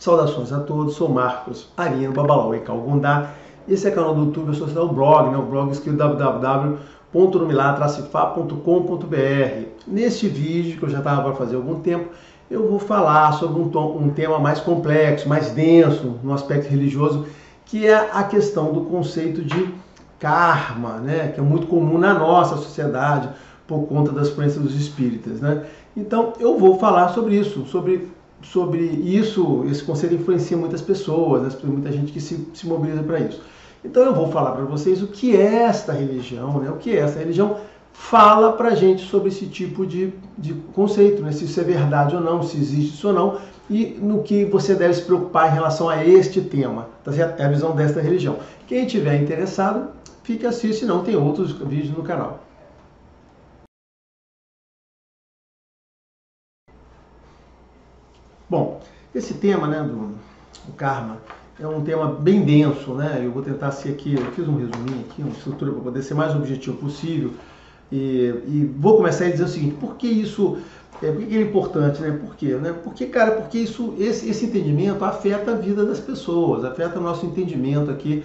Saudações a todos, sou Marcos Arino Babalauê Calgundá. Esse é o canal do YouTube, eu sou o blog, o blog escrito www.numilatracefa.com.br. Neste vídeo, que eu já estava para fazer há algum tempo, eu vou falar sobre um tema mais complexo, mais denso, no aspecto religioso, que é a questão do conceito de karma, né? Que é muito comum na nossa sociedade, por conta das crenças dos espíritas, né? Então, eu vou falar sobre isso, sobre isso, esse conceito influencia muitas pessoas, né? Muita gente que se mobiliza para isso. Então eu vou falar para vocês o que é esta religião, né? O que é esta religião fala para a gente sobre esse tipo de conceito, né? Se isso é verdade ou não, se existe isso ou não, e no que você deve se preocupar em relação a este tema, tá certo? É a visão desta religião. Quem tiver interessado, fique e assiste, não tem outros vídeos no canal. Bom, esse tema, né, do karma é um tema bem denso, né? Eu vou tentar ser aqui, eu fiz um resuminho aqui, uma estrutura para poder ser mais objetivo possível e vou começar a dizer o seguinte: por que isso por que é importante, né? Por quê, né? Porque, cara, porque esse entendimento afeta a vida das pessoas, afeta o nosso entendimento aqui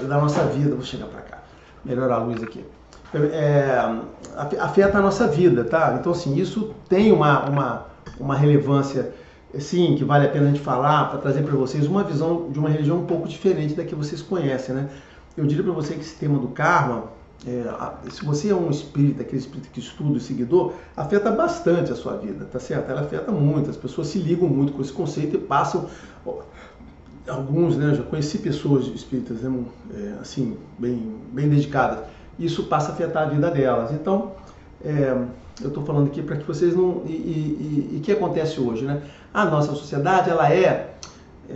da nossa vida. Vou chegar para cá, melhorar a luz aqui. Afeta a nossa vida, tá? Então, assim, isso tem uma relevância, sim, que vale a pena a gente falar, para trazer para vocês uma visão de uma religião um pouco diferente da que vocês conhecem, né? Eu diria para você que esse tema do karma, se você é um espírita, aquele espírita que estuda e seguidor, afeta bastante a sua vida, tá certo? Ela afeta muito, as pessoas se ligam muito com esse conceito e passam, alguns, né, eu já conheci pessoas espíritas, né, assim, bem dedicadas, isso passa a afetar a vida delas. Então, eu estou falando aqui para que vocês não... E o que acontece hoje, né? A nossa sociedade, ela é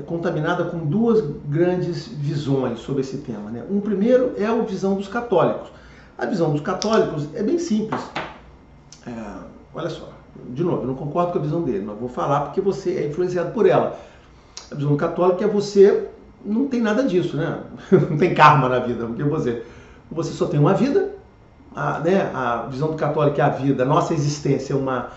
contaminada com duas grandes visões sobre esse tema, né? Um primeiro é a visão dos católicos. A visão dos católicos é bem simples. Olha só, de novo, eu não concordo com a visão dele, mas vou falar porque você é influenciado por ela. A visão católica é você não tem nada disso, né? Não tem karma na vida, porque você só tem uma vida. A visão do católico é a vida, a nossa existência é uma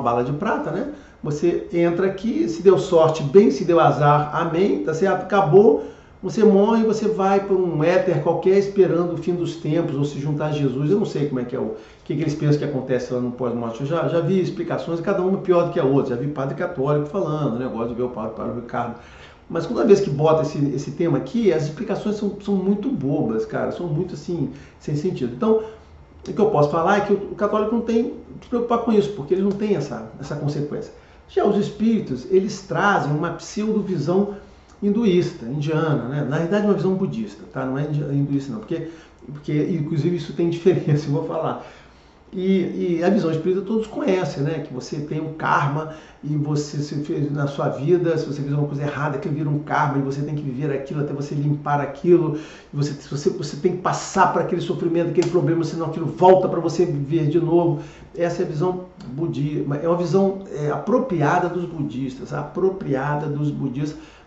bala de prata, né? Você entra aqui, se deu sorte, bem, se deu azar, amém, tá certo? Acabou, você morre, você vai para um éter qualquer esperando o fim dos tempos ou se juntar a Jesus. Eu não sei como é que é o que eles pensam que acontece lá no pós-morte. Eu já vi explicações, cada uma pior do que a outra. Já vi padre católico falando, né? Eu gosto de ver o padre Ricardo. Mas toda vez que bota esse tema aqui, as explicações são muito bobas, cara, são muito assim, sem sentido. Então, o que eu posso falar é que o católico não tem que se preocupar com isso, porque eles não têm essa consequência. Já os espíritos, eles trazem uma pseudo-visão hinduísta, indiana, né? Na realidade, uma visão budista, tá? Não é hinduísta não, porque inclusive isso tem diferença, eu vou falar. E a visão espírita todos conhecem, né? Que você tem um karma e você se fez na sua vida, se você fez uma coisa errada, aquilo vira um karma e você tem que viver aquilo até você limpar aquilo. Você tem que passar por aquele sofrimento, aquele problema, senão aquilo volta para você viver de novo. Essa é a visão budista, é uma visão apropriada dos budistas,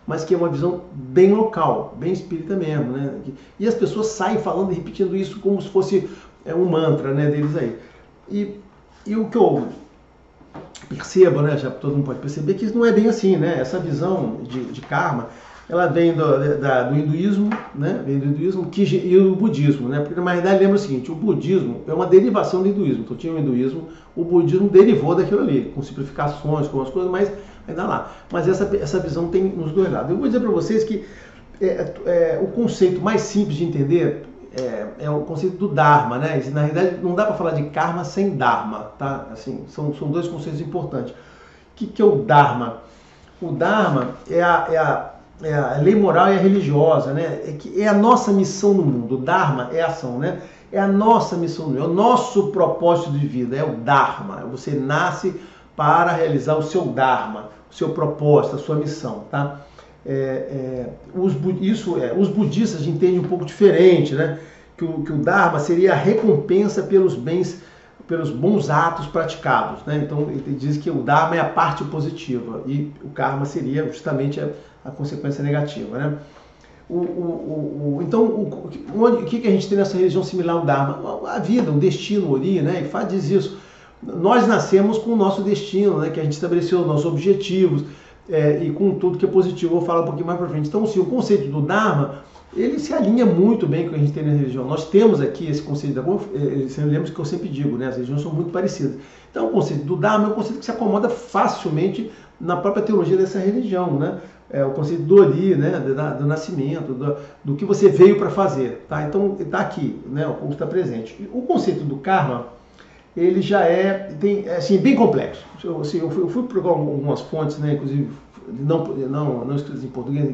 mas que é uma visão bem local, bem espírita mesmo, né? E as pessoas saem falando e repetindo isso como se fosse um mantra, né, deles aí. E o que eu percebo, né, já todo mundo pode perceber que isso não é bem assim, né? Essa visão de karma, ela vem do hinduísmo, né? Vem do hinduísmo e do budismo, né? Porque na realidade lembra o seguinte: o budismo é uma derivação do hinduísmo. Então tinha o hinduísmo, o budismo derivou daquilo ali, com simplificações, com as coisas, mas ainda lá. Mas essa visão tem nos dois lados. Eu vou dizer para vocês que o conceito mais simples de entender é o conceito do Dharma, né? Na realidade, não dá para falar de karma sem Dharma, tá? Assim, são dois conceitos importantes. O que é o Dharma? O Dharma é a lei moral e a religiosa, né? É a nossa missão no mundo. O Dharma é a ação, né? É a nossa missão no mundo, é o nosso propósito de vida, é o Dharma. Você nasce para realizar o seu Dharma, o seu propósito, a sua missão, tá? Os budistas entendem um pouco diferente, né? Que o Dharma seria a recompensa pelos bons atos praticados, né? Então ele diz que o Dharma é a parte positiva e o karma seria justamente a consequência negativa, né? Então o que a gente tem nessa religião similar ao Dharma? A vida, o destino, o Ori, né? E Fá diz isso. Nós nascemos com o nosso destino, né? Que a gente estabeleceu os nossos objetivos. e com tudo que é positivo. Eu vou falar um pouquinho mais para frente. Então, sim, o conceito do Dharma, ele se alinha muito bem com o que a gente tem na religião. Nós temos aqui esse conceito você lembra que eu sempre digo, né? As religiões são muito parecidas. Então, o conceito do Dharma é um conceito que se acomoda facilmente na própria teologia dessa religião, né? O conceito do Ori, né? Do nascimento, do que você veio para fazer, tá? Então, está aqui, né? O está presente. O conceito do Karma, ele já tem, assim, bem complexo. Eu fui procurar algumas fontes, né? Inclusive, não escritas em português, em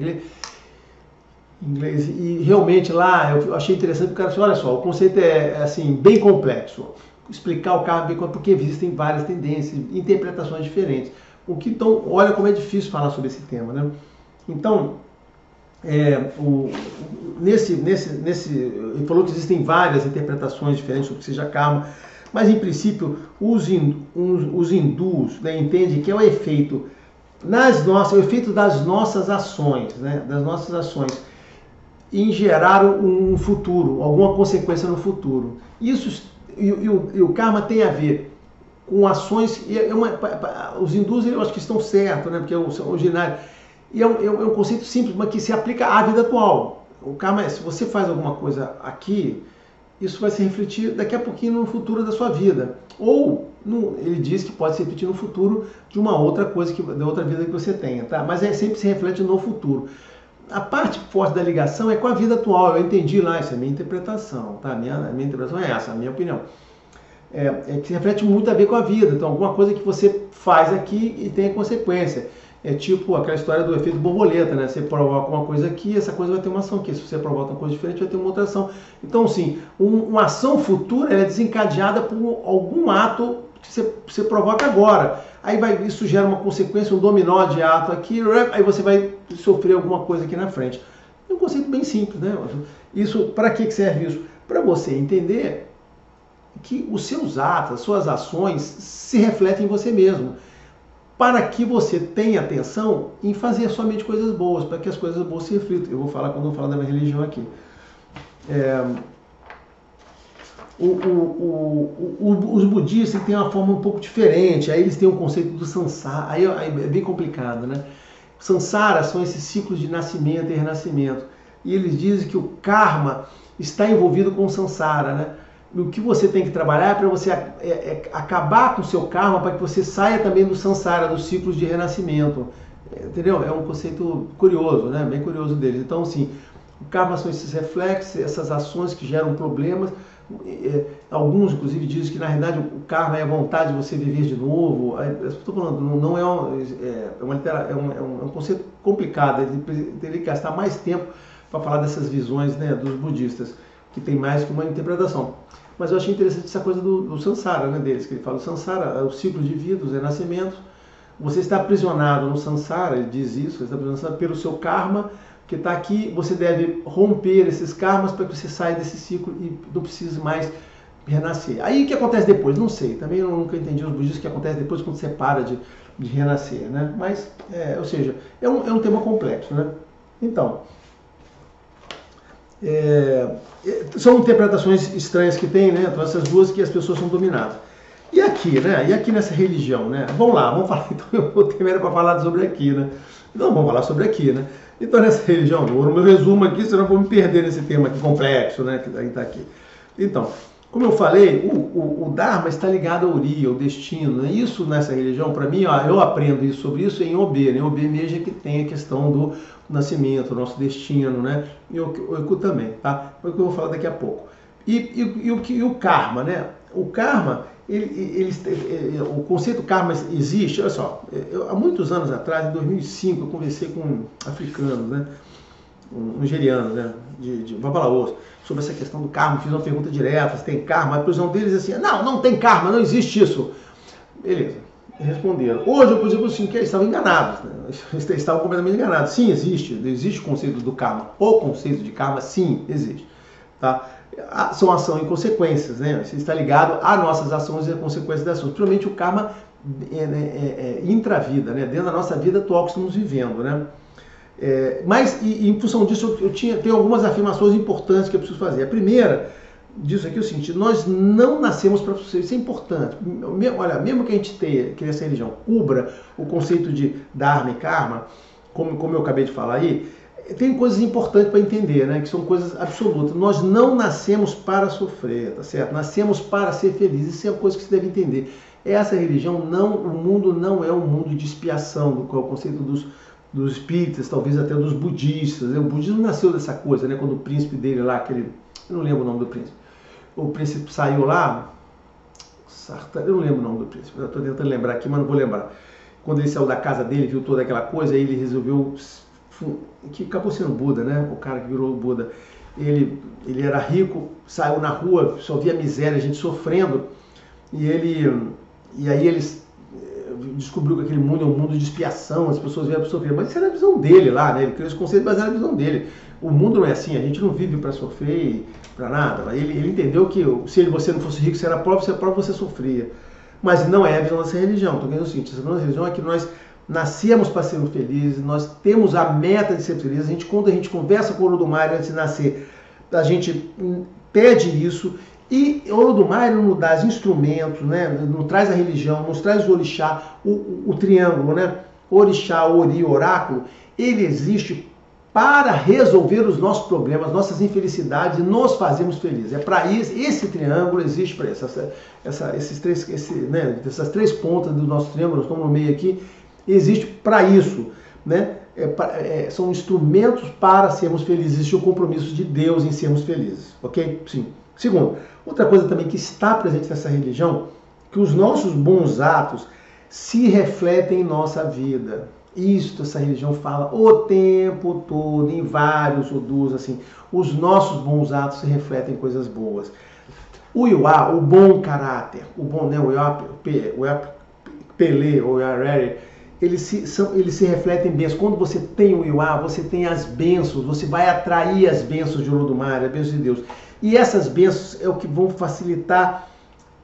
inglês, e realmente lá eu achei interessante porque o cara disse, olha só, o conceito é assim, bem complexo. Explicar o karma bem complexo, porque existem várias tendências, interpretações diferentes. Então, olha como é difícil falar sobre esse tema, né? Então, ele falou que existem várias interpretações diferentes sobre o que seja karma, mas em princípio os hindus, né, entendem que é o efeito o efeito das nossas ações, né, das nossas ações em gerar um futuro, alguma consequência no futuro. Isso e o karma tem a ver com ações, os hindus eu acho que estão certos, né, porque são originários, e é um conceito simples, mas que se aplica à vida atual. O karma se você faz alguma coisa aqui, isso vai se refletir daqui a pouquinho no futuro da sua vida. Ou, ele diz que pode se refletir no futuro de uma outra coisa, da outra vida que você tenha, tá? Mas sempre se reflete no futuro. A parte forte da ligação é com a vida atual. Eu entendi lá, isso é minha interpretação, tá? A minha interpretação é essa, a minha opinião. Que se reflete muito a ver com a vida. Então, alguma coisa que você faz aqui e tem consequência. É tipo aquela história do efeito borboleta, né? Você provoca uma coisa aqui, essa coisa vai ter uma ação aqui. Se você provoca uma coisa diferente, vai ter uma outra ação. Então, sim, uma ação futura é desencadeada por algum ato que você provoca agora. Aí isso gera uma consequência, um dominó de ato aqui, aí você vai sofrer alguma coisa aqui na frente. É um conceito bem simples, né? Para que serve isso? Para você entender que os seus atos, as suas ações se refletem em você mesmo. Para que você tenha atenção em fazer somente coisas boas, para que as coisas boas se reflitam. Eu vou falar quando eu falar da minha religião aqui. Os budistas têm uma forma um pouco diferente, aí eles têm um conceito do sansara, aí é bem complicado, né? Sansara são esses ciclos de nascimento e renascimento, e eles dizem que o karma está envolvido com o sansara, né? O que você tem que trabalhar é para você acabar com o seu karma, para que você saia também do sansara, dos ciclos de renascimento, entendeu? É um conceito curioso, né? Bem curioso deles. Então, assim, o karma são esses reflexos, essas ações que geram problemas. Alguns, inclusive, dizem que na realidade o karma é a vontade de você viver de novo. Estou falando, não é um conceito complicado. Ele teria que gastar mais tempo para falar dessas visões, né, dos budistas, que tem mais que uma interpretação. Mas eu achei interessante essa coisa do sansara, né, deles, que ele fala: o sansara é o ciclo de vida, os renascimentos. Você está aprisionado no sansara, ele diz isso, você está aprisionado pelo seu karma, que está aqui. Você deve romper esses karmas para que você saia desse ciclo e não precise mais renascer. Aí o que acontece depois? Não sei. Também eu nunca entendi os budistas, o que acontece depois quando você para de renascer, né? Mas, ou seja, é um tema complexo, né? Então, são interpretações estranhas que tem, né? Então, essas duas que as pessoas são dominadas. E aqui, né? E aqui nessa religião, né? Vamos lá, vamos falar. Então, eu vou ter medo para falar sobre aqui, né? Então, vamos falar sobre aqui, né? Então, nessa religião, no meu resumo aqui, senão eu vou me perder nesse tema aqui complexo, né? Que está aqui. Então, como eu falei, o Dharma está ligado ao Ori, ao destino, né? Isso nessa religião, para mim, ó, eu aprendo isso, sobre isso em Obê, né? Em Obê mesmo é que tem a questão do nascimento, nosso destino, né? E o Oiku também, tá? É o que eu vou falar daqui a pouco. E o karma, né? O karma, o conceito karma existe. Olha só, há muitos anos atrás, em 2005, eu conversei com um africano, né? Um nigeriano, né? De Babalaos, sobre essa questão do karma. Fiz uma pergunta direta: se tem karma? A prisão deles é assim: não tem karma, não existe isso. Beleza. Responderam. Hoje, por exemplo, assim, que eles estavam enganados, né? Eles estavam completamente enganados. Sim, existe o conceito do karma. O conceito de karma, sim, existe. Tá? São ação e consequências, né? Isso está ligado às nossas ações e às consequências das ações. Principalmente o karma intravida, né? Dentro da nossa vida atual que estamos vivendo, né? Mas em função disso, tenho algumas afirmações importantes que eu preciso fazer. A primeira disso aqui é o seguinte: nós não nascemos para sofrer, isso é importante. Olha, mesmo que a gente tenha, que essa religião cubra o conceito de dharma e karma, como eu acabei de falar aí, tem coisas importantes para entender, né? Que são coisas absolutas. Nós não nascemos para sofrer, tá certo? Nascemos para ser felizes. Isso é uma coisa que você deve entender. Essa religião, não, o mundo não é um mundo de expiação, do qual é o conceito dos espíritas, talvez até dos budistas. Né? O budismo nasceu dessa coisa, né? Quando o príncipe dele lá, aquele, eu não lembro o nome do príncipe. O príncipe saiu lá, eu não lembro o nome do príncipe, eu estou tentando lembrar aqui, mas não vou lembrar. Quando ele saiu da casa dele, viu toda aquela coisa, aí ele resolveu, que acabou sendo Buda, né? O cara que virou Buda. Ele era rico, saiu na rua, só via miséria, a gente sofrendo, e aí eles descobriu que aquele mundo é um mundo de expiação, as pessoas vêm para sofrer, mas isso era a visão dele lá, né? Ele criou esse conceito baseado na visão dele. O mundo não é assim, a gente não vive para sofrer, para nada. Ele entendeu que se você não fosse rico, você era pobre, você sofria. Mas não é a visão dessa religião. Estou vendo o seguinte: essa religião é que nós nascemos para sermos felizes, nós temos a meta de ser felizes. Quando a gente conversa com o Olodumare antes de nascer, a gente pede isso. E o Olodumare nos dá os instrumentos, né? Nos traz a religião, nos traz o orixá, o triângulo, né? Orixá, ori, oráculo. Ele existe para resolver os nossos problemas, nossas infelicidades, e nos fazermos felizes. É para isso, esse triângulo existe para essas três pontas do nosso triângulo, estão no meio aqui, existe para isso, né? São instrumentos para sermos felizes. Existe o compromisso de Deus em sermos felizes, ok? Sim. Segundo, outra coisa também que está presente nessa religião, que os nossos bons atos se refletem em nossa vida. Isto essa religião fala o tempo todo, em vários odus, assim, os nossos bons atos se refletem em coisas boas. O Iwa, o bom caráter, o bom, né, o Iwa Pele, o Iwa, eles se refletem em bênçãos. Quando você tem o Iwa, você tem as bênçãos, você vai atrair as bênçãos de Olodumare, as bênçãos de Deus. E essas bênçãos é o que vão facilitar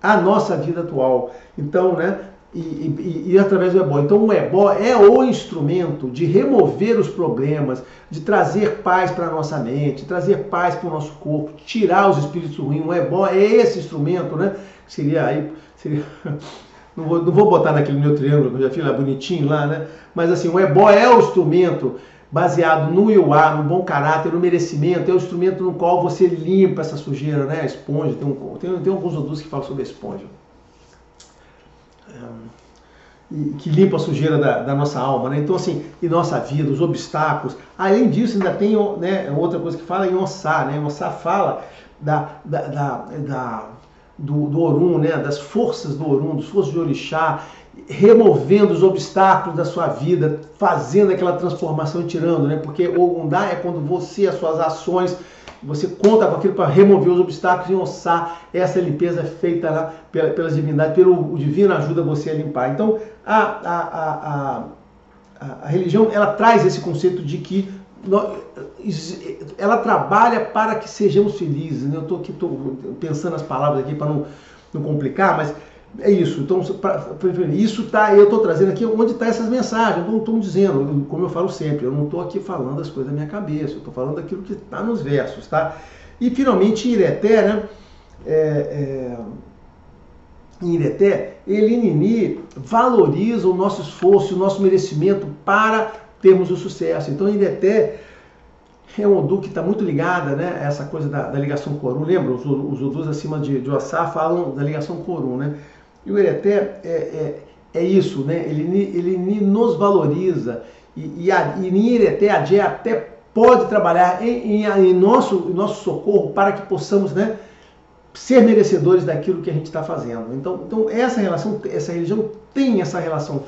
a nossa vida atual. Então, né? E através do ebó. Então o ebó é o instrumento de remover os problemas, de trazer paz para a nossa mente, trazer paz para o nosso corpo, tirar os espíritos ruins. O ebó é esse instrumento, né? Seria não vou botar naquele meu triângulo que eu já fiz lá bonitinho lá, né? Mas assim, o ebó é o instrumento baseado no Iwa, no bom caráter, no merecimento, é o instrumento no qual você limpa essa sujeira, né? A esponja, tem alguns odus que falam sobre a esponja. Que limpa a sujeira da nossa alma, né? Então assim, em nossa vida, os obstáculos. Além disso, ainda tem, né, outra coisa que fala em Ossá, né? Ossá fala do Orum, né? Das forças do Orum, das forças de Orixá, removendo os obstáculos da sua vida, fazendo aquela transformação e tirando, né? Porque o Ogundá é quando você, as suas ações, você conta com aquilo para remover os obstáculos. Em Ossá, essa limpeza é feita lá pelas divindades, o divino ajuda você a limpar. Então, a religião, ela traz esse conceito de que ela trabalha para que sejamos felizes, né? Eu estou pensando as palavras aqui para não complicar, mas é isso. Então, isso tá, eu estou trazendo aqui onde estão essas mensagens. Eu não estou dizendo, como eu falo sempre, eu não estou aqui falando as coisas da minha cabeça, eu estou falando daquilo que está nos versos, tá? E finalmente, em Ireté, né? Em Ireté, Elinini valoriza o nosso esforço, o nosso merecimento para termos o sucesso. Então, Ireté é um Odu que está muito ligada, né, a essa coisa da ligação com Orum. Lembra? Os Odus acima de Ossá falam da ligação com Orum, né? E o Ireté é isso, né? Ele nos valoriza. E em Ireté, a Jé até pode trabalhar em nosso socorro para que possamos, né, ser merecedores daquilo que a gente está fazendo. Então essa religião tem essa relação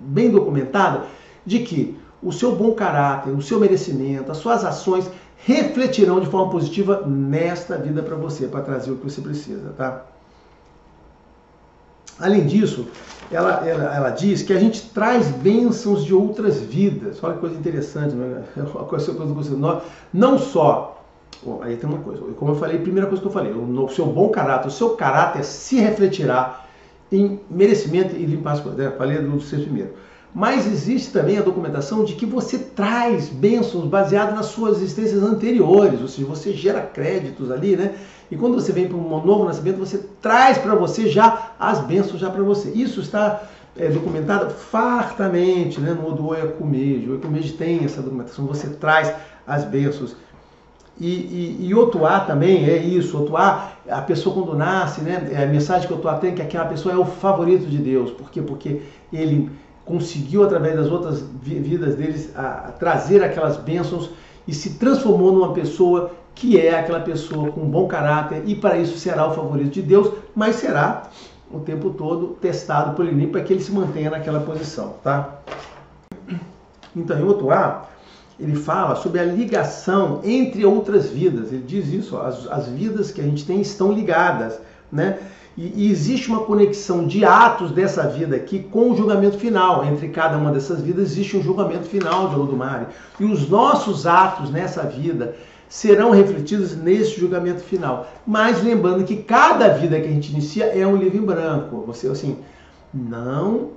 bem documentada de que o seu bom caráter, o seu merecimento, as suas ações refletirão de forma positiva nesta vida para você, para trazer o que você precisa, tá? Além disso, ela diz que a gente traz bênçãos de outras vidas. Olha que coisa interessante, né? Não só. Bom, aí tem uma coisa, como eu falei, primeira coisa que eu falei, o seu bom caráter, o seu caráter se refletirá em merecimento e limpar as coisas, né? Falei do ser primeiro. Mas existe também a documentação de que você traz bênçãos baseadas nas suas existências anteriores, ou seja, você gera créditos ali, né? E quando você vem para um novo nascimento, você traz para você já as bênçãos já para você. Isso está documentado fartamente, né, no do Oyakumeji. O Oyakumeji tem essa documentação, você traz as bênçãos. E Otuá também é isso. Otuá, a pessoa quando nasce, né, a mensagem que Otuá tem é que aquela pessoa é o favorito de Deus. Por quê? Porque ele conseguiu, através das outras vidas deles, trazer aquelas bênçãos e se transformou numa pessoa que é aquela pessoa com bom caráter, e para isso será o favorito de Deus, mas será o tempo todo testado por ele para que ele se mantenha naquela posição, tá? Então, em Otuá, ele fala sobre a ligação entre outras vidas. Ele diz isso, ó, as vidas que a gente tem estão ligadas, né? E existe uma conexão de atos dessa vida aqui com o julgamento final. Entre cada uma dessas vidas existe um julgamento final de Olodumare. E os nossos atos nessa vida serão refletidos nesse julgamento final. Mas lembrando que cada vida que a gente inicia é um livro em branco. Você, assim, não...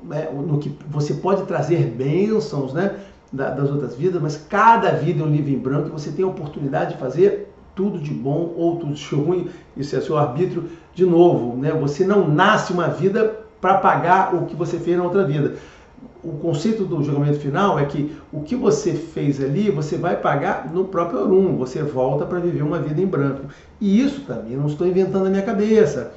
no que você pode trazer bênçãos, né, das outras vidas, mas cada vida é um livro em branco e você tem a oportunidade de fazer tudo de bom ou tudo de ruim. Isso é seu arbítrio. De novo, né? Você não nasce uma vida para pagar o que você fez na outra vida. O conceito do julgamento final é que o que você fez ali, você vai pagar no próprio Orum. Você volta para viver uma vida em branco. E isso também não estou inventando na minha cabeça.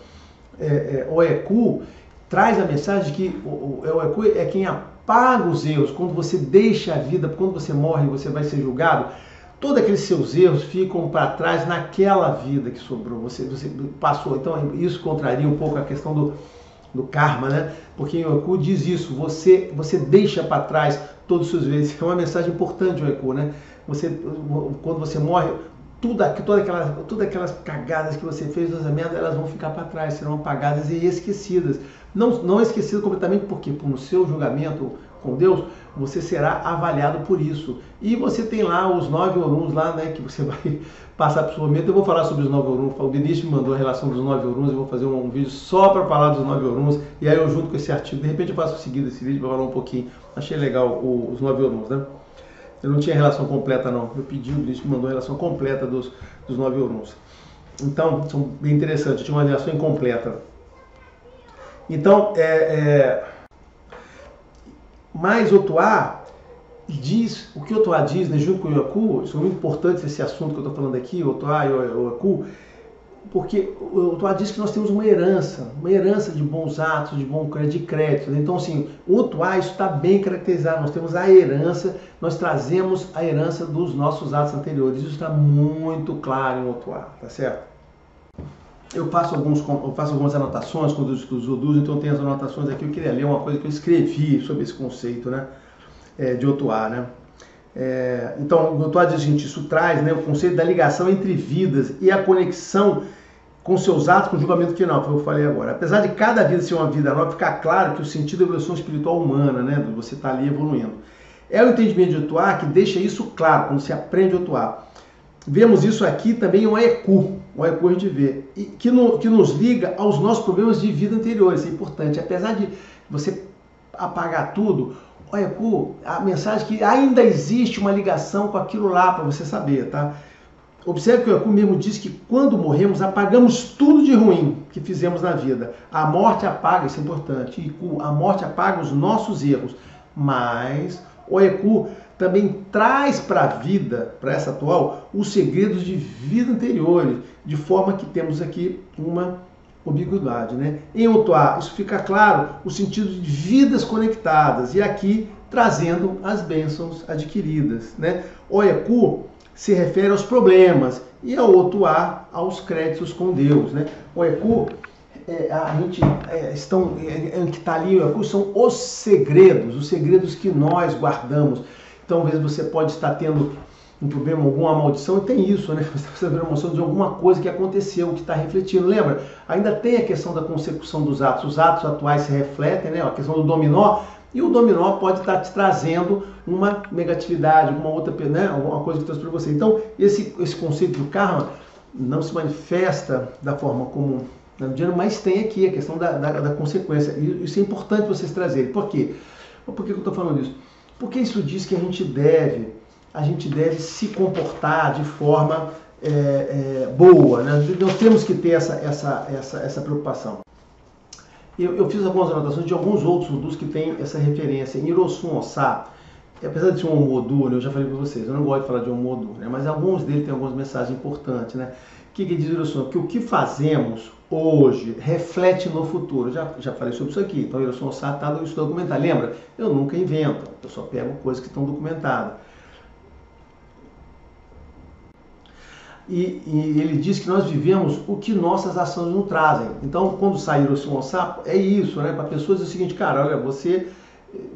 O Eku traz a mensagem de que o Eku é quem apaga os erros. Quando você deixa a vida, quando você morre, você vai ser julgado. Todos aqueles seus erros ficam para trás naquela vida que sobrou. Você passou. Então, isso contraria um pouco a questão do karma, né? Porque o Eku diz isso. Você deixa para trás todos os seus erros. É uma mensagem importante, o Eku, né? Quando você morre, todas aquelas cagadas que você fez, as merdas, elas vão ficar para trás, serão apagadas e esquecidas. Não esquecidas completamente, porque no seu julgamento com Deus, você será avaliado por isso. E você tem lá os 9 Oruns lá, né, que você vai passar por esse momento. Eu vou falar sobre os 9 Oruns. O Benício me mandou a relação dos 9 Oruns. Eu vou fazer um vídeo só para falar dos 9 Oruns. E aí eu junto com esse artigo. De repente eu faço o seguinte esse vídeo para falar um pouquinho. Achei legal os 9 Oruns, né? Eu não tinha relação completa, não. Eu pedi, o Benício me mandou a relação completa dos 9 Oruns. Então, são bem interessantes. Eu tinha uma relação incompleta. Então, mas Otuá diz, o que Otuá diz, né, junto com o Oyaku, são muito importantes esse assunto que eu estou falando aqui, Otuá e o Oyaku, porque o Otuá diz que nós temos uma herança de bons atos, de crédito. Então, assim, o Otuá, isso está bem caracterizado, nós temos a herança, nós trazemos a herança dos nossos atos anteriores, isso está muito claro em Otuá, tá certo? Eu faço algumas anotações quando eu estudo os Odus, então eu tenho as anotações aqui. Eu queria ler uma coisa que eu escrevi sobre esse conceito, né, de Otuá, né? Então, o Otuá diz, gente, isso traz, né, o conceito da ligação entre vidas e a conexão com seus atos com o julgamento final, que eu falei agora. Apesar de cada vida ser uma vida nova, ficar claro que o sentido da evolução espiritual humana, né, você está ali evoluindo. É o entendimento de Otuá que deixa isso claro, quando se aprende Otuá. Vemos isso aqui também em Oyaku. O Oyaku a gente vê, que nos liga aos nossos problemas de vida anteriores. Isso é importante. Apesar de você apagar tudo, Oyaku, a mensagem é que ainda existe uma ligação com aquilo lá, para você saber, tá? Observe que o Oyaku mesmo diz que quando morremos, apagamos tudo de ruim que fizemos na vida. A morte apaga, isso é importante. A morte apaga os nossos erros. Mas o Oyaku também traz para a vida, para essa atual, os segredos de vida anteriores, de forma que temos aqui uma ambiguidade, né? Em Otuá, isso fica claro, o sentido de vidas conectadas, e aqui trazendo as bênçãos adquiridas, né? Oyaku se refere aos problemas, e a Otuá aos créditos com Deus, né? Oyaku, que está ali, Oyaku, são os segredos que nós guardamos. Então, às vezes você pode estar tendo um problema, alguma maldição, e tem isso, né? Você está vendo uma emoção de alguma coisa que aconteceu, que está refletindo. Lembra? Ainda tem a questão da consecução dos atos. Os atos atuais se refletem, né? A questão do dominó, e o dominó pode estar te trazendo uma negatividade, uma outra, né? Alguma coisa que trouxe para você. Então, esse conceito do karma não se manifesta da forma comum no dinheiro, mas tem aqui a questão da consequência. E isso é importante vocês trazerem. Por quê? Por que eu estou falando isso? Porque isso diz que a gente deve se comportar de forma boa, né? Nós temos que ter essa preocupação. Eu fiz algumas anotações de alguns outros Odus que têm essa referência. Em Hirosun Osa, apesar de ser um Odu, né, eu já falei para vocês, eu não gosto de falar de um Odu, né, mas alguns deles têm algumas mensagens importantes. Né? O que diz Hirosun? Que o que fazemos hoje reflete no futuro. Eu já falei sobre isso aqui. Então, Hirosun Osa está no estudo documental. Lembra? Eu nunca invento, eu só pego coisas que estão documentadas. E ele diz que nós vivemos o que nossas ações nos trazem. Então, quando sai Hirosun Osa, é isso, né? Para pessoas é o seguinte, cara, olha, você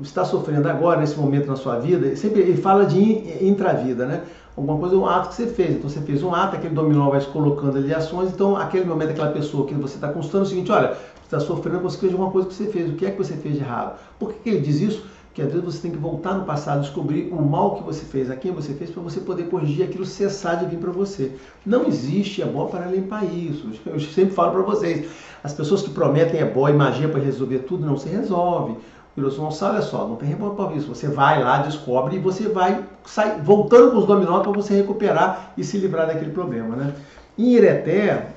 está sofrendo agora, nesse momento na sua vida, sempre ele fala de intravida, né? Alguma coisa, um ato que você fez. Então, você fez um ato, aquele dominó vai se colocando ali ações, então, aquele momento, aquela pessoa que você está consultando é o seguinte, olha, você está sofrendo por causa de alguma coisa que você fez. O que é que você fez de errado? Por que ele diz isso? Porque às vezes você tem que voltar no passado, descobrir o mal que você fez, a quem você fez, para você poder corrigir aquilo, cessar de vir para você. Não existe ebó para limpar isso. Eu sempre falo para vocês, as pessoas que prometem ebó e magia para resolver tudo, não se resolve. O Hirosun Osa, olha só, não tem ebó para isso. Você vai lá, descobre e você vai sair, voltando com os dominós para você recuperar e se livrar daquele problema. Né? Em Ireté,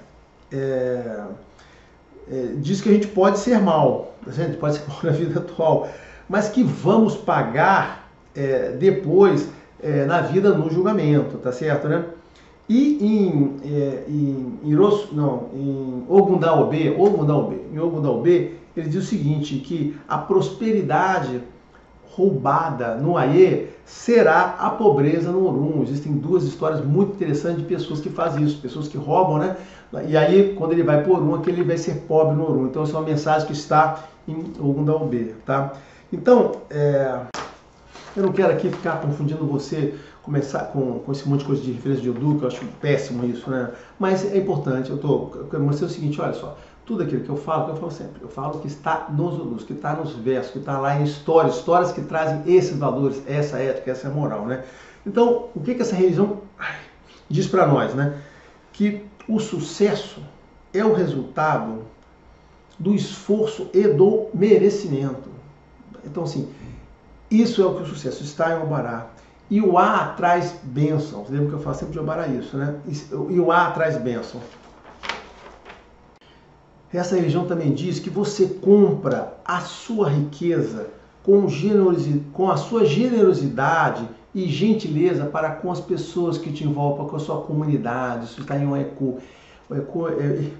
diz que a gente pode ser mal, a gente pode ser mal na vida atual, mas que vamos pagar depois na vida no julgamento, tá certo, né? E em Ogundaobe, ele diz o seguinte, que a prosperidade roubada no Aie será a pobreza no Orum. Existem duas histórias muito interessantes de pessoas que fazem isso, pessoas que roubam, né? E aí, quando ele vai para o Orum, aquele ele vai ser pobre no Orum. Então, essa é uma mensagem que está em Ogundaobe, tá? Então, eu não quero aqui ficar confundindo você, começar com esse monte de coisa de referência de Odu, que eu acho péssimo isso, né? Mas é importante, eu quero mostrar o seguinte, olha só, tudo aquilo que eu falo sempre, eu falo que está nos Odus, que está nos versos, que está lá em histórias que trazem esses valores, essa ética, essa moral, né? Então, o que essa religião diz para nós, né? Que o sucesso é o resultado do esforço e do merecimento. Então, assim, isso é o que o sucesso está em Obará. E o A traz bênçãos. Lembra que eu falo sempre de Obará isso, né? E o A traz bênção. Essa religião também diz que você compra a sua riqueza com a sua generosidade e gentileza para com as pessoas que te envolvem, com a sua comunidade. Isso está em Oeku. O Eku é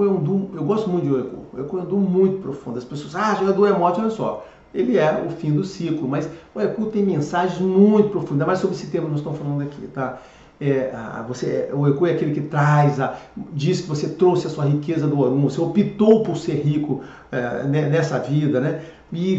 um Odum, eu gosto muito de Oeku. O Eku é um Odum muito profundo. As pessoas, o Eku é morte, olha só. Ele é o fim do ciclo, mas o Eku tem mensagens muito profundas, ainda mais sobre esse tema que nós estamos falando aqui, tá? O Eku é aquele que diz que você trouxe a sua riqueza do Orum, você optou por ser rico nessa vida, né?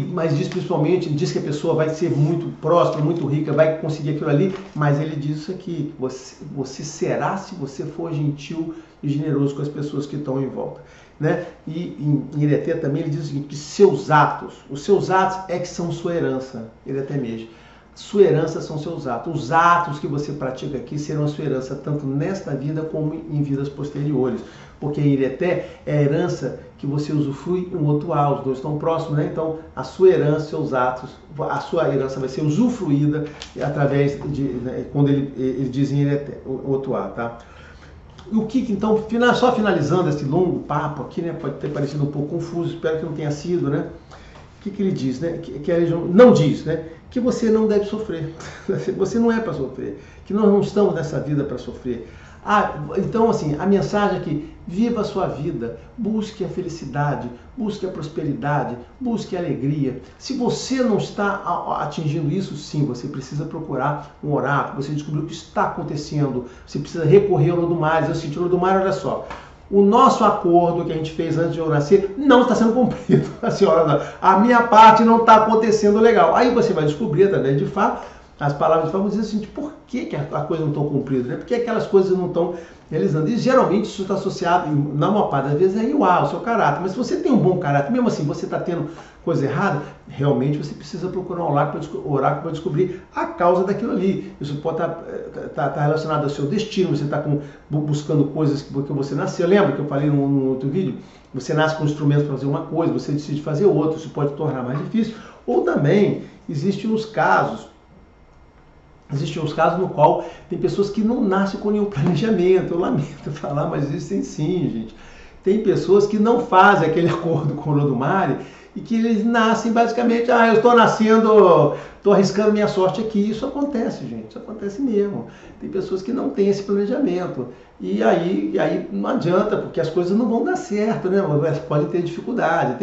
Mas diz principalmente, diz que a pessoa vai ser muito próspera, muito rica, vai conseguir aquilo ali, mas ele diz isso aqui, você será se você for gentil e generoso com as pessoas que estão em volta. Né? E em Ireté também ele diz o seguinte, que os seus atos é que são sua herança, Ireté mesmo. Sua herança são seus atos. Os atos que você pratica aqui serão a sua herança, tanto nesta vida como em vidas posteriores. Porque em Ireté é a herança que você usufrui em Otuá, os dois estão próximos, né? Então a sua herança, seus atos, a sua herança vai ser usufruída através quando ele diz em Ireté, Otuá, tá? O que então, só finalizando esse longo papo aqui, né? Pode ter parecido um pouco confuso, espero que não tenha sido, né? O que ele diz, né? Que a religião não diz, né? Que você não deve sofrer. Você não é para sofrer. Que nós não estamos nessa vida para sofrer. Então, assim, a mensagem é que viva a sua vida, busque a felicidade, busque a prosperidade, busque a alegria. Se você não está atingindo isso, sim, você precisa procurar um oráculo, você descobrir o que está acontecendo, você precisa recorrer ao Lodumares. Eu senti o Lodumares, olha só, o nosso acordo que a gente fez antes de eu nascer não está sendo cumprido. A senhora, a minha parte não está acontecendo legal. Aí você vai descobrir, através de Fá, as palavras de Fá vão dizer assim, por que a coisa não está cumprida? Né? Por que aquelas coisas não estão realizando? E geralmente isso está associado, na maior parte das vezes, é o seu caráter. Mas se você tem um bom caráter, mesmo assim você está tendo coisa errada, realmente você precisa procurar um oráculo para descobrir a causa daquilo ali. Isso pode estar relacionado ao seu destino, você está buscando coisas porque você nasceu. Lembra que eu falei num outro vídeo? Você nasce com um instrumento para fazer uma coisa, você decide fazer outra, isso pode tornar mais difícil. Ou também, existe nos casos Existem uns casos no qual tem pessoas que não nascem com nenhum planejamento. Eu lamento falar, mas existem sim, gente. Tem pessoas que não fazem aquele acordo com o Olodumare e que eles nascem basicamente, eu estou nascendo, estou arriscando minha sorte aqui. Isso acontece, gente, isso acontece mesmo. Tem pessoas que não têm esse planejamento. E aí não adianta, porque as coisas não vão dar certo, né? Pode ter dificuldade.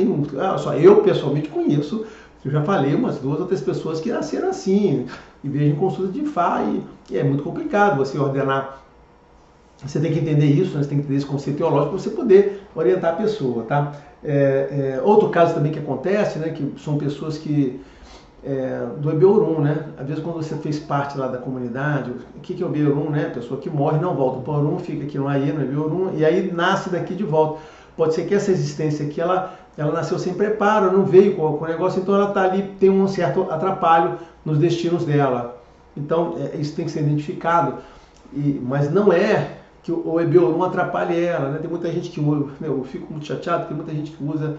Só eu pessoalmente conheço, eu já falei umas 2 outras pessoas que nasceram assim, e vejo em consulta de Fá, e é muito complicado você ordenar. Você tem que entender isso, né? Você tem que entender esse conceito teológico para você poder orientar a pessoa, tá? Outro caso também que acontece, né? Que são pessoas que do Ebeorum, né? Às vezes quando você fez parte lá da comunidade, o que é o Ebeorum, né? A pessoa que morre não volta para o Orum, fica aqui no Aie, no Ebeorum, e aí nasce daqui de volta. Pode ser que essa existência aqui, ela nasceu sem preparo, não veio com o negócio, então ela está ali, tem um certo atrapalho nos destinos dela. Então, isso tem que ser identificado. Mas não é que o Ebeorum atrapalhe ela, né? Tem muita gente que usa, eu fico muito chateado, tem muita gente que usa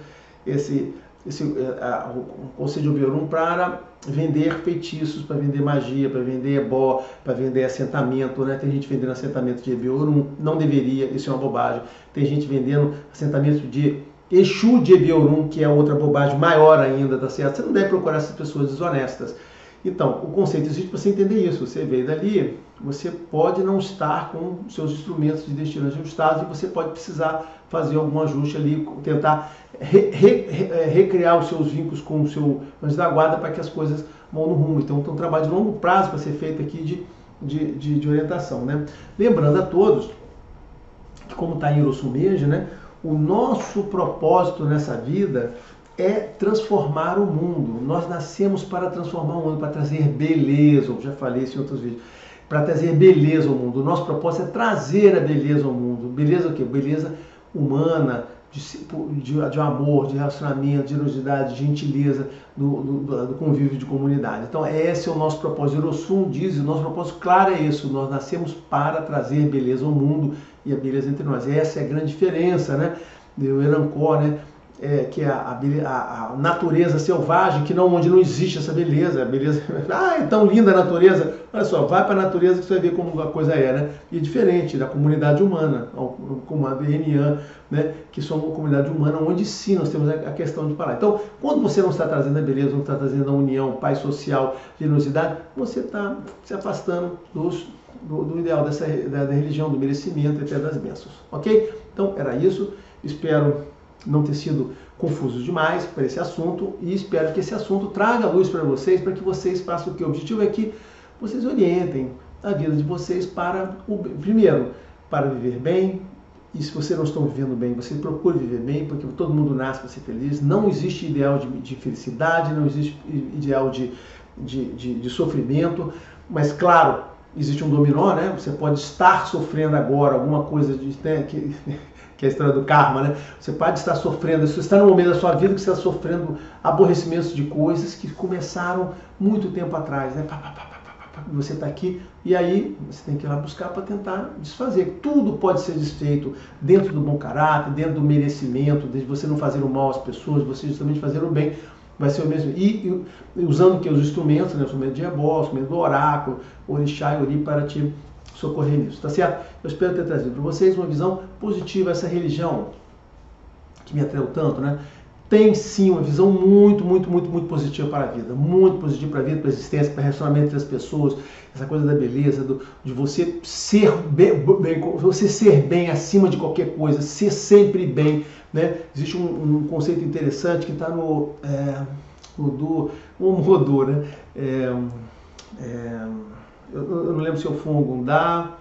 o conceito de Ebeorum para vender feitiços, para vender magia, para vender ebó, para vender assentamento, né? Tem gente vendendo assentamento de Ebeorum, não deveria, isso é uma bobagem. Tem gente vendendo assentamento de Exu de Ebeorum, que é outra bobagem maior ainda, tá certo? Você não deve procurar essas pessoas desonestas. Então, o conceito existe para você entender isso. Você veio dali, você pode não estar com seus instrumentos de destino ajustados e você pode precisar fazer algum ajuste ali, tentar recriar os seus vínculos com o seu anjo da guarda para que as coisas vão no rumo. Então, tem um trabalho de longo prazo para ser feito aqui de orientação, né? Lembrando a todos que, como está em Irossumeja, né, o nosso propósito nessa vida é transformar o mundo. Nós nascemos para transformar o mundo, para trazer beleza. Eu já falei isso em outros vídeos. Para trazer beleza ao mundo. O nosso propósito é trazer a beleza ao mundo. Beleza o quê? Beleza humana, de amor, de relacionamento, de generosidade, de gentileza, do convívio de comunidade. Então, esse é o nosso propósito. Hirossum diz, o nosso propósito claro é isso. Nós nascemos para trazer beleza ao mundo e a beleza entre nós. Essa é a grande diferença, né? Do Erancó, né? Que é a natureza selvagem, que não, onde não existe essa beleza. A beleza, é tão linda a natureza. Olha só, vai para a natureza que você vai ver como a coisa é, né? E é diferente da comunidade humana, como a BNA, né? Que somos uma comunidade humana, onde sim nós temos a questão de parar. Então, quando você não está trazendo a beleza, não está trazendo a união, paz social, generosidade, você está se afastando do ideal da religião, do merecimento e até das bênçãos. Ok? Então, era isso. Espero não ter sido confuso demais para esse assunto e espero que esse assunto traga luz para vocês, para que vocês façam o que? O objetivo é que vocês orientem a vida de vocês para primeiro, para viver bem, e se você não está vivendo bem, você procure viver bem, porque todo mundo nasce para ser feliz. Não existe ideal de felicidade, não existe ideal de sofrimento, mas claro, existe um dominó, né? Você pode estar sofrendo agora alguma coisa que é a história do karma, né? Você pode estar sofrendo, você está no momento da sua vida que você está sofrendo aborrecimentos de coisas que começaram muito tempo atrás, né? Você está aqui e aí você tem que ir lá buscar para tentar desfazer. Tudo pode ser desfeito dentro do bom caráter, dentro do merecimento, de você não fazer o mal às pessoas, você justamente fazer o bem. Vai ser o mesmo. E usando que os instrumentos, né? O instrumento de ebó, o instrumento do oráculo, orixá e ori para te socorrer nisso, tá certo? Eu espero ter trazido para vocês uma visão positiva. Essa religião que me atraiu tanto, né? Tem sim uma visão muito, muito, muito, muito positiva para a vida. Muito positiva para a vida, para a existência, para o relacionamento entre as pessoas. Essa coisa da beleza, de você ser bem acima de qualquer coisa, ser sempre bem, né? Existe um conceito interessante que está no Rodô, né? Eu não lembro se é o Fungundá,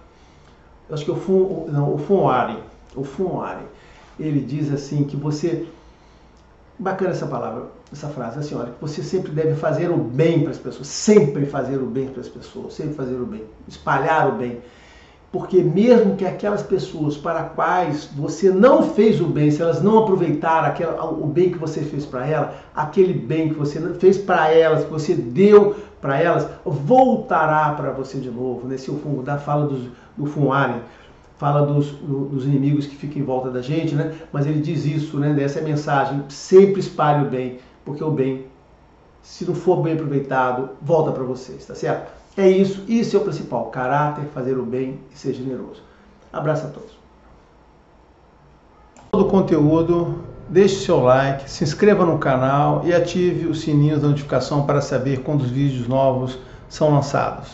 acho que é o Funwari. O Funwari. Ele diz assim que você... Bacana essa palavra, essa frase, assim, olha, que você sempre deve fazer o bem para as pessoas, sempre fazer o bem para as pessoas, sempre fazer o bem, espalhar o bem. Porque mesmo que aquelas pessoas para as quais você não fez o bem, se elas não aproveitaram o bem que você fez para elas, aquele bem que você fez para elas, que você deu para elas, voltará para você de novo. Nesse Fungundá fala do Funwari, fala dos inimigos que ficam em volta da gente, né? Mas ele diz isso, né? Dessa mensagem, sempre espalhe o bem, porque o bem, se não for bem aproveitado, volta para vocês, tá certo? É isso é o principal, caráter, fazer o bem e ser generoso. Abraço a todos. Todo o conteúdo, deixe seu like, se inscreva no canal e ative o sininho da notificação para saber quando os vídeos novos são lançados.